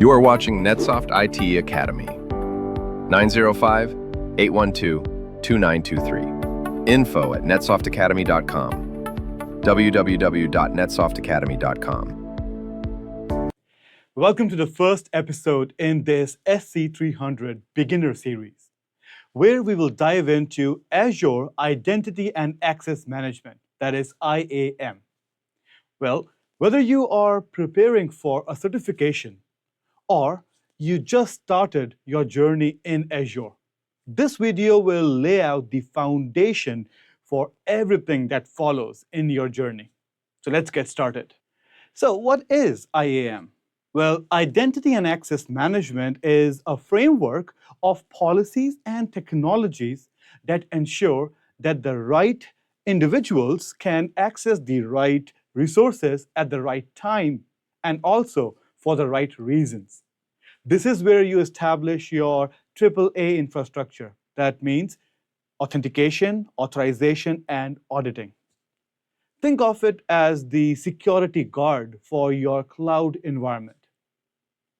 You are watching NetSoft IT Academy. 905-812-2923. info@netsoftatacademy.com. www.netsoftatacademy.com. Welcome to the first episode in this SC300 Beginner Series, where we will dive into Azure Identity and Access Management, that is IAM. Well, whether you are preparing for a certification or you just started your journey in Azure, this video will lay out the foundation for everything that follows in your journey. So let's get started. So what is IAM? Well, Identity and Access Management is a framework of policies and technologies that ensure that the right individuals can access the right resources at the right time and also for the right reasons. This is where you establish your AAA infrastructure. That means authentication, authorization, and auditing. Think of it as the security guard for your cloud environment.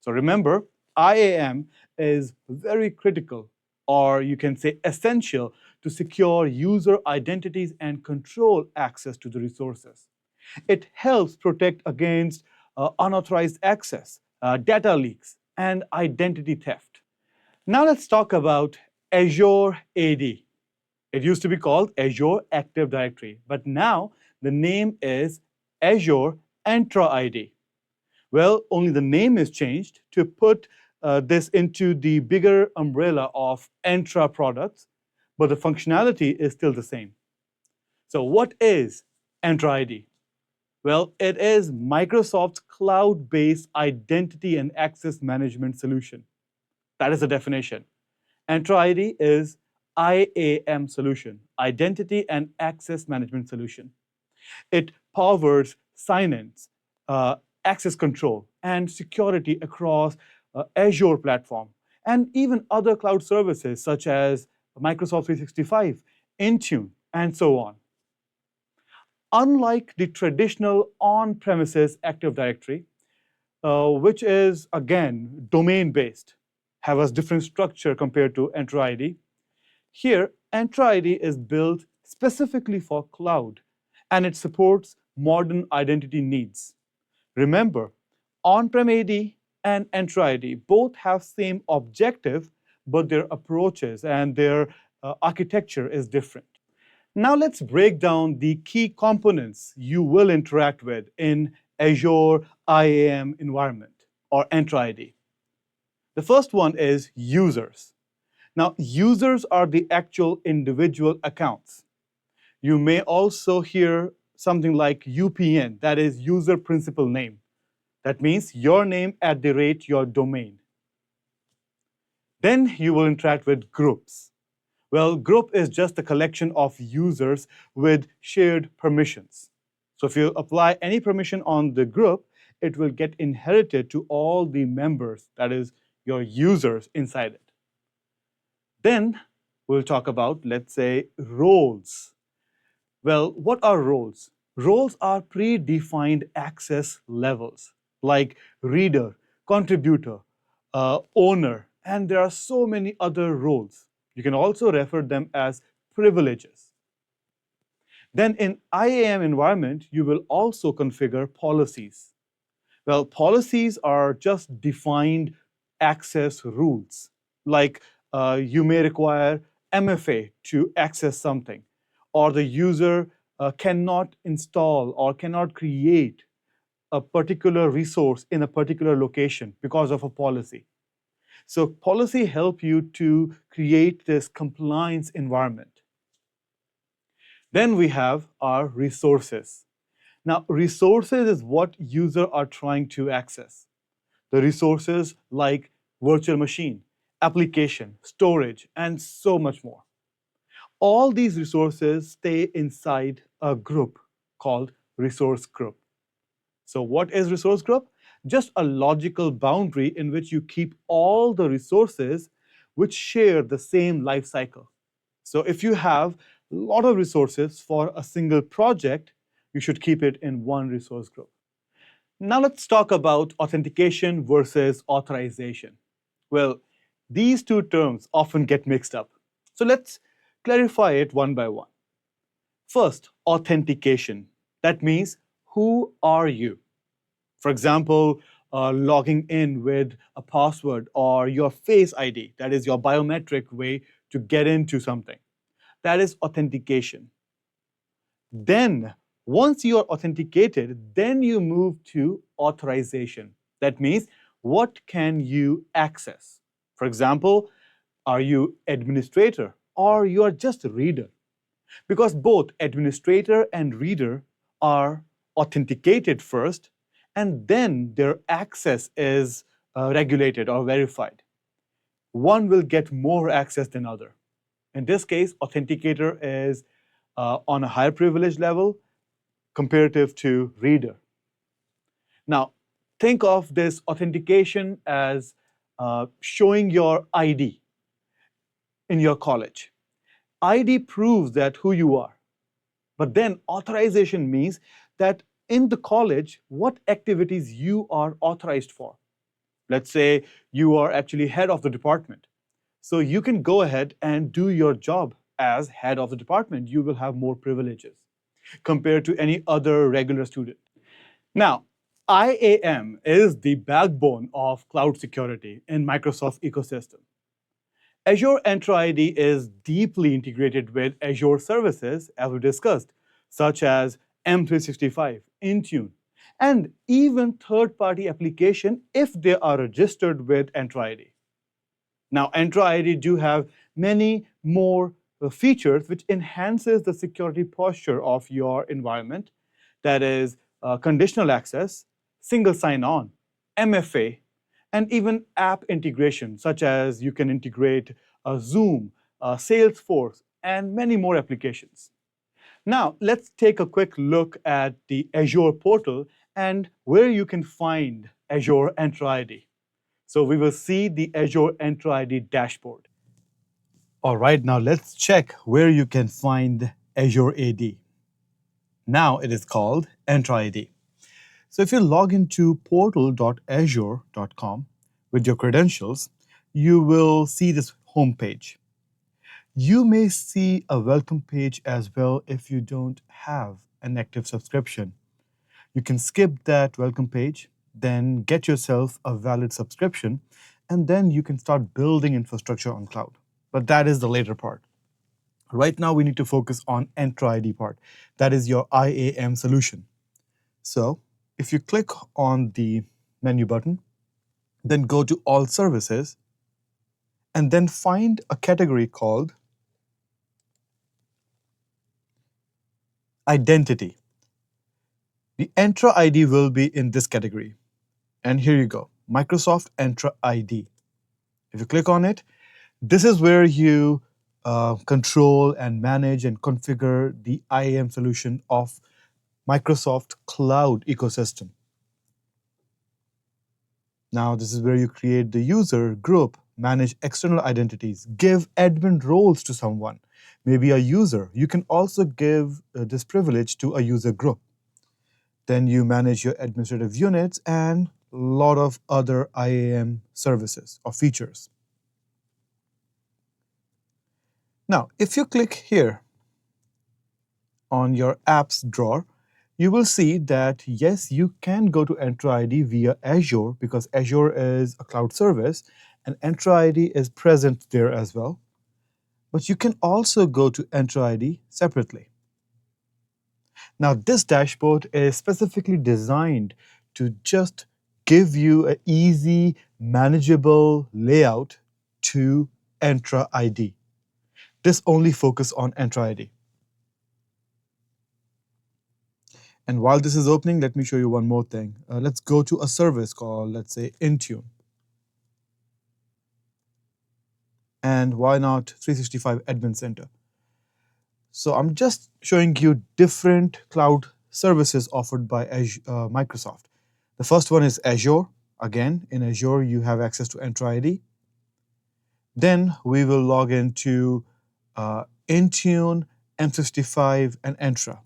So remember, IAM is very critical, or you can say essential, to secure user identities and control access to the resources. It helps protect against unauthorized access, data leaks, and identity theft. Now let's talk about Azure AD. It used to be called Azure Active Directory, but now the name is Azure Entra ID. Well, only the name is changed to put this into the bigger umbrella of Entra products, but the functionality is still the same. So what is Entra ID? Well, it is Microsoft's cloud-based identity and access management solution. That is the definition. Entra ID is IAM solution, Identity and Access Management Solution. It powers sign-ins, access control, and security across Azure platform, and even other cloud services such as Microsoft 365, Intune, and so on. Unlike the traditional on-premises Active Directory, which is, again, domain-based, have a different structure compared to Entra ID, here, Entra ID is built specifically for cloud, and it supports modern identity needs. Remember, on-prem AD and Entra ID both have same objective, but their approaches and their architecture is different. Now let's break down the key components you will interact with in Azure IAM environment or Entra ID. The first one is users. Now, users are the actual individual accounts. You may also hear something like UPN, that is user principal name. That means your name @ your domain. Then you will interact with groups. Well, group is just a collection of users with shared permissions. So if you apply any permission on the group, it will get inherited to all the members, that is, your users inside it. Then we'll talk about, let's say, roles. Well, what are roles? Roles are predefined access levels, like reader, contributor, owner, and there are so many other roles. You can also refer them as privileges. Then in IAM environment, you will also configure policies. Well, policies are just defined access rules, like you may require MFA to access something, or the user cannot install or cannot create a particular resource in a particular location because of a policy. So policy help you to create this compliance environment. Then we have our resources. Now, resources is what users are trying to access. The resources like virtual machine, application, storage, and so much more. All these resources stay inside a group called resource group. So what is resource group? Just a logical boundary in which you keep all the resources which share the same life cycle. So if you have a lot of resources for a single project, you should keep it in one resource group. Now let's talk about authentication versus authorization. Well, these two terms often get mixed up. So let's clarify it one by one. First, authentication. That means, who are you? For example, logging in with a password or your Face ID, that is your biometric way to get into something. That is authentication. Then, once you are authenticated, then you move to authorization. That means, what can you access? For example, are you administrator or you are just a reader? Because both administrator and reader are authenticated first, and then their access is regulated or verified. One will get more access than other. In this case, authenticator is on a higher privilege level comparative to reader. Now, think of this authentication as showing your ID in your college. ID proves that who you are. But then authorization means that in the college, what activities you are authorized for. Let's say you are actually head of the department. So you can go ahead and do your job as head of the department. You will have more privileges compared to any other regular student. Now, IAM is the backbone of cloud security in Microsoft ecosystem. Azure Entra ID is deeply integrated with Azure services, as we discussed, such as M365, Intune, and even third-party application if they are registered with Entra ID. Now, Entra ID do have many more features which enhances the security posture of your environment. That is conditional access, single sign-on, MFA, and even app integration, such as you can integrate Zoom, Salesforce, and many more applications. Now, let's take a quick look at the Azure portal and where you can find Azure Entra ID. So we will see the Azure Entra ID dashboard. All right, now let's check where you can find Azure AD. Now it is called Entra ID. So if you log into portal.azure.com with your credentials, you will see this home page. You may see a welcome page as well if you don't have an active subscription. You can skip that welcome page, then get yourself a valid subscription, and then you can start building infrastructure on cloud. But that is the later part. Right now, we need to focus on Entra ID part. That is your IAM solution. So if you click on the menu button, then go to All Services, and then find a category called Identity. The Entra ID will be in this category. And here you go, Microsoft Entra ID. If you click on it, this is where you control and manage and configure the IAM solution of Microsoft Cloud ecosystem. Now, this is where you create the user group, manage external identities, give admin roles to someone, maybe a user. You can also give this privilege to a user group. Then you manage your administrative units and a lot of other IAM services or features. Now, if you click here on your apps drawer, you will see that yes, you can go to Entra ID via Azure because Azure is a cloud service and Entra ID is present there as well. But you can also go to Entra ID separately. Now, this dashboard is specifically designed to just give you an easy, manageable layout to Entra ID. This only focuses on Entra ID. And while this is opening, let me show you one more thing. Let's go to a service called, let's say, Intune. And why not 365 Admin Center? So I'm just showing you different cloud services offered by Microsoft. The first one is Azure. Again, in Azure, you have access to Entra ID. Then we will log into Intune, M365, and Entra.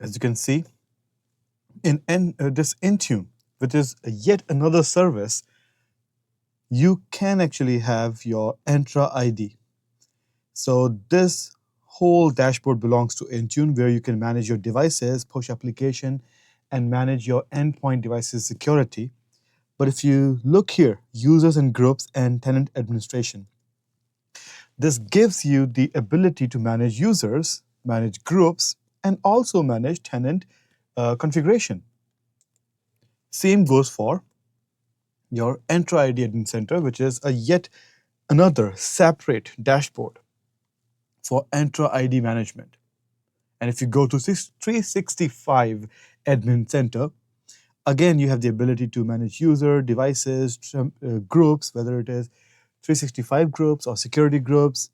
As you can see, in this Intune, which is yet another service, you can actually have your Entra ID. So this whole dashboard belongs to Intune, where you can manage your devices, push application, and manage your endpoint devices security. But if you look here, users and groups and tenant administration, this gives you the ability to manage users, manage groups, and also manage tenant configuration. Same goes for your Entra ID Admin Center, which is a yet another separate dashboard for Entra ID management. And if you go to 365 Admin Center, again, you have the ability to manage user, devices, groups, whether it is 365 groups or security groups.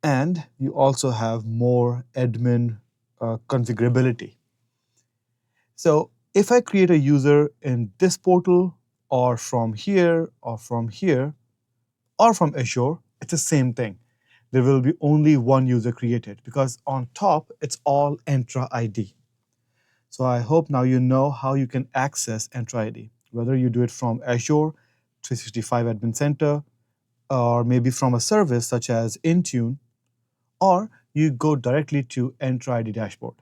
And you also have more admin configurability. So if I create a user in this portal, or from here, or from here, or from Azure, it's the same thing. There will be only one user created because on top, it's all Entra ID. So I hope now you know how you can access Entra ID, whether you do it from Azure 365 Admin Center, or maybe from a service such as Intune, or you go directly to Entra ID dashboard.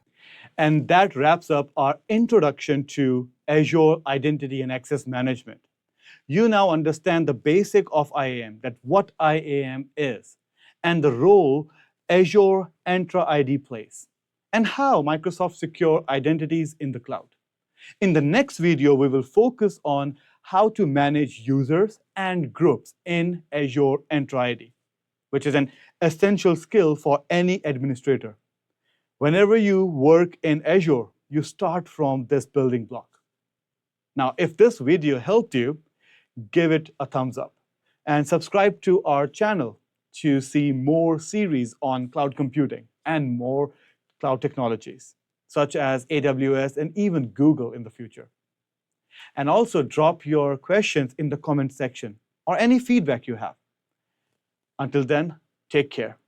And that wraps up our introduction to Azure Identity and Access Management. You now understand the basic of IAM, that what IAM is, and the role Azure Entra ID plays, and how Microsoft secure identities in the cloud. In the next video, we will focus on how to manage users and groups in Azure Entra ID, which is an essential skill for any administrator. Whenever you work in Azure, you start from this building block. Now, if this video helped you, give it a thumbs up and subscribe to our channel to see more series on cloud computing and more cloud technologies, such as AWS and even Google in the future. And also drop your questions in the comment section or any feedback you have. Until then, take care.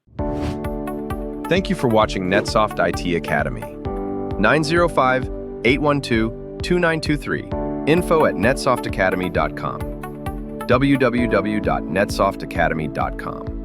Thank you for watching NetSoft IT Academy. 905-812-2923. info@netsoftatacademy.com. www.netsoftatacademy.com.